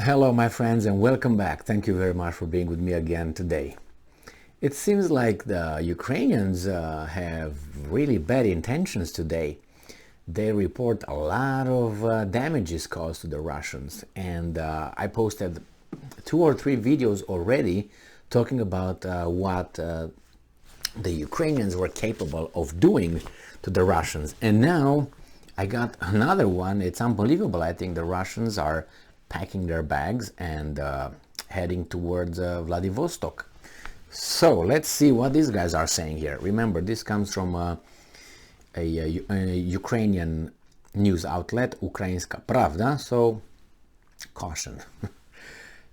Hello my friends and welcome back. Thank you very much for being with me again today. It seems like the Ukrainians have really bad intentions today. They report a lot of damages caused to the Russians, and I posted 2 or 3 videos already talking about what the Ukrainians were capable of doing to the Russians. And now I got another one. It's unbelievable. I think the Russians are packing their bags and heading towards Vladivostok. So let's see what these guys are saying here. Remember, this comes from a Ukrainian news outlet, Ukrainska Pravda, so caution.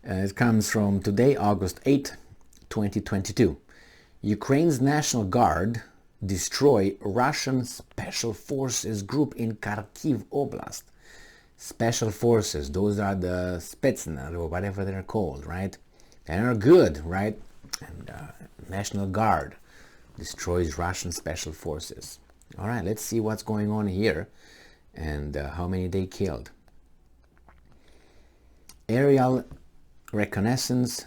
It comes from today, August 8, 2022. Ukraine's National Guard destroy Russian Special Forces group in Kharkiv Oblast. Special Forces, those are the Spetsnaz or whatever they're called, right? They're good, right? And National Guard destroys Russian Special Forces. All right, let's see what's going on here and how many they killed. Aerial reconnaissance,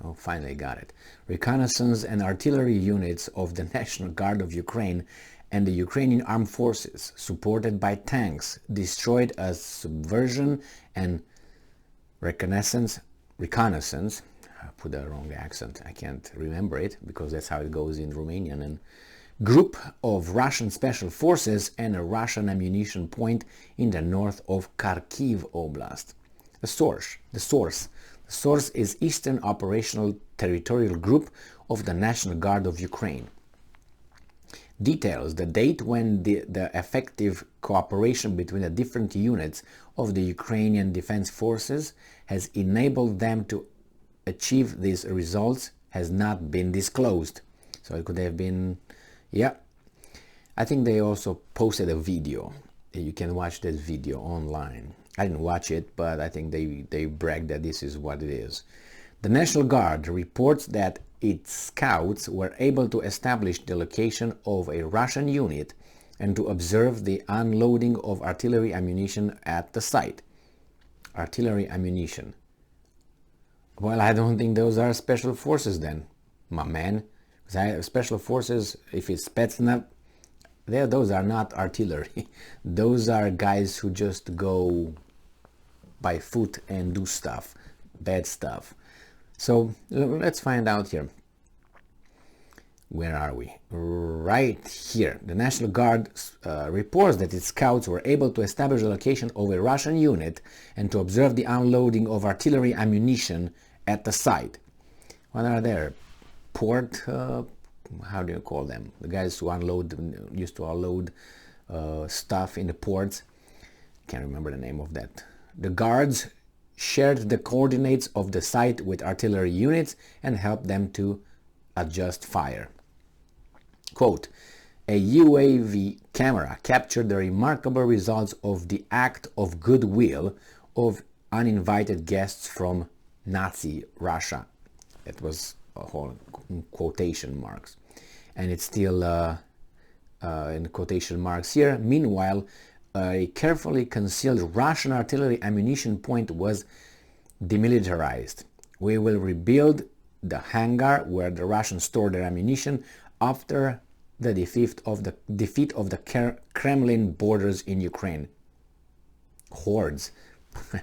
oh, finally got it. Reconnaissance and artillery units of the National Guard of Ukraine and the Ukrainian Armed Forces, supported by tanks, destroyed a subversion and reconnaissance, I put the wrong accent, I can't remember it because that's how it goes in Romanian, and group of Russian Special Forces and a Russian ammunition point in the north of Kharkiv Oblast. The source is Eastern Operational Territorial Group of the National Guard of Ukraine. Details the date when the effective cooperation between the different units of the Ukrainian Defense Forces has enabled them to achieve these results has not been disclosed. So it could have been, yeah. I think they also posted a video. You can watch this video online. I didn't watch it, but I think they bragged that this is what it is. The National Guard reports that its scouts were able to establish the location of a Russian unit and to observe the unloading of artillery ammunition at the site. Artillery ammunition. Well, I don't think those are special forces then, my man. Special forces, if it's Spetsnaz, those are not artillery. Those are guys who just go by foot and do stuff, bad stuff. So let's find out here. Where are we? Right here. The National Guard reports that its scouts were able to establish the location of a Russian unit and to observe the unloading of artillery ammunition at the site. What are there? Port, how do you call them? The guys who used to unload stuff in the ports. Can't remember the name of that. The guards shared the coordinates of the site with artillery units and helped them to adjust fire. Quote, a UAV camera captured the remarkable results of the act of goodwill of uninvited guests from Nazi Russia. It was a whole quotation marks. And it's still in quotation marks here. Meanwhile, a carefully concealed Russian artillery ammunition point was demilitarized. We will rebuild the hangar where the Russians store their ammunition after the defeat of the Kremlin borders in Ukraine. Hordes.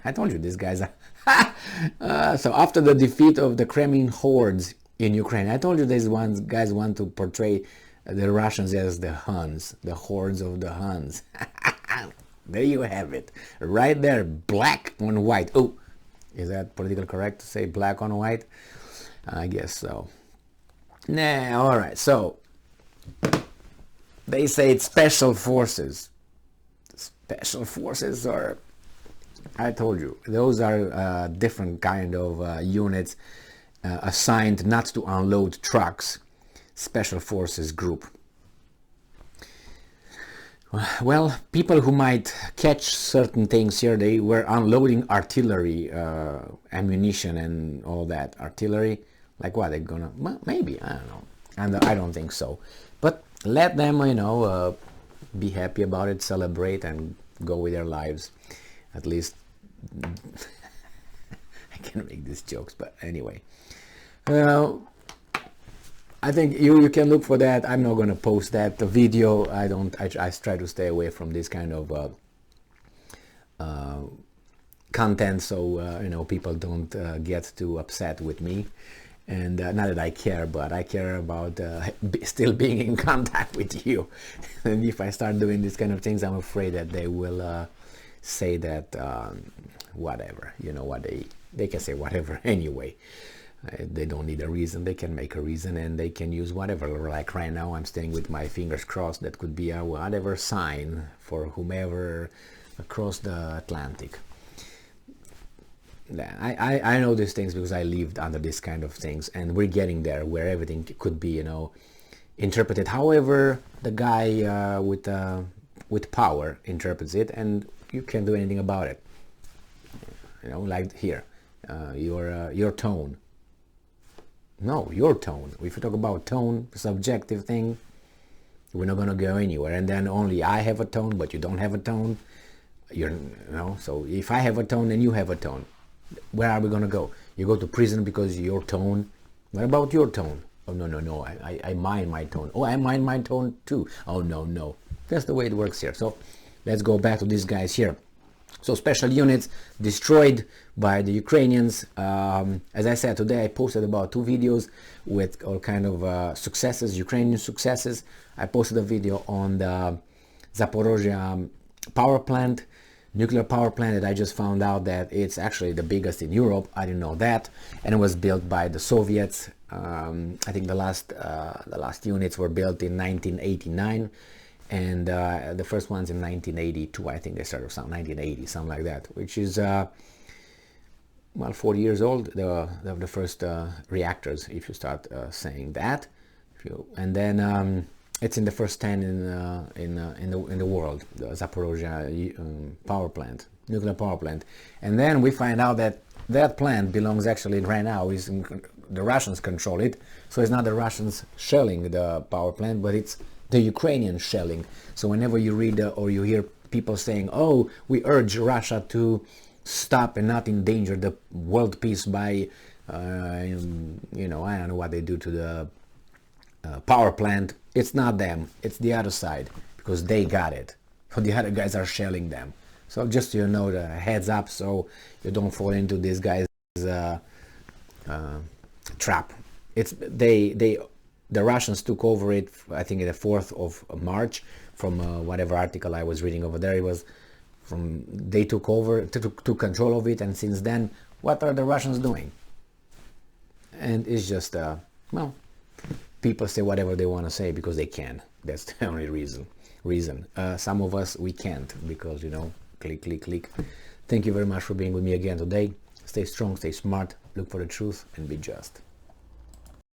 I told you these guys are... so after the defeat of the Kremlin hordes in Ukraine, I told you these guys want to portray the Russians as the Huns, the hordes of the Huns. There you have it, right there, black on white. Oh, is that politically correct to say black on white? I guess so. Nah, all right. So they say it's special forces. Special forces are, I told you, those are different kind of units assigned not to unload trucks. Special forces group. Well, people who might catch certain things here, they were unloading artillery ammunition and all that. Artillery, like what, they're gonna, well, maybe, I don't know. And I don't think so. But let them, be happy about it, celebrate, and go with their lives. At least can make these jokes, but anyway. I think you can look for that. I'm not going to post that video. I try to stay away from this kind of content, so people don't get too upset with me. And not that I care, but I care about still being in contact with you. And if I start doing these kind of things, I'm afraid that they will say that whatever, what they can say whatever anyway. They don't need a reason. They can make a reason, and they can use whatever. Like right now, I'm staying with my fingers crossed. That could be a whatever sign for whomever across the Atlantic. I know these things because I lived under this kind of things, and we're getting there where everything could be, interpreted however the guy with power interprets it, and you can't do anything about it. Like here, your tone. No, your tone. If you talk about tone, subjective thing, we're not gonna go anywhere. And then only I have a tone, but you don't have a tone. So if I have a tone and you have a tone, where are we gonna go? You go to prison because your tone. What about your tone? Oh no, I mind my tone. Oh, I mind my tone too. Oh no. That's the way it works here. So let's go back to these guys here. So special units destroyed by the Ukrainians. As I said, today I posted about 2 videos with all kind of successes, Ukrainian successes. I posted a video on the Zaporozhye power plant, nuclear power plant, that I just found out that it's actually the biggest in Europe. I didn't know that, and it was built by the Soviets. I think the last units were built in 1989. And the first ones in 1982, I think they started, 1980, something like that, which is, 40 years old, the first reactors, if you start saying that. And then it's in the first 10 in the world, the Zaporozhye power plant, nuclear power plant. And then we find out that that plant belongs actually right now, the Russians control it. So it's not the Russians shelling the power plant, but it's the Ukrainian shelling. So whenever you read or you hear people saying, "Oh, we urge Russia to stop and not endanger the world peace by, I don't know what they do to the power plant," it's not them. It's the other side, because they got it. So the other guys are shelling them. So just the heads up, so you don't fall into this guy's trap. The Russians took over it, I think, the 4th of March, from whatever article I was reading over there. It was they took over, took control of it, and since then, what are the Russians doing? And it's just, people say whatever they want to say because they can. That's the only reason. Some of us, we can't, because, click. Thank you very much for being with me again today. Stay strong, stay smart, look for the truth, and be just.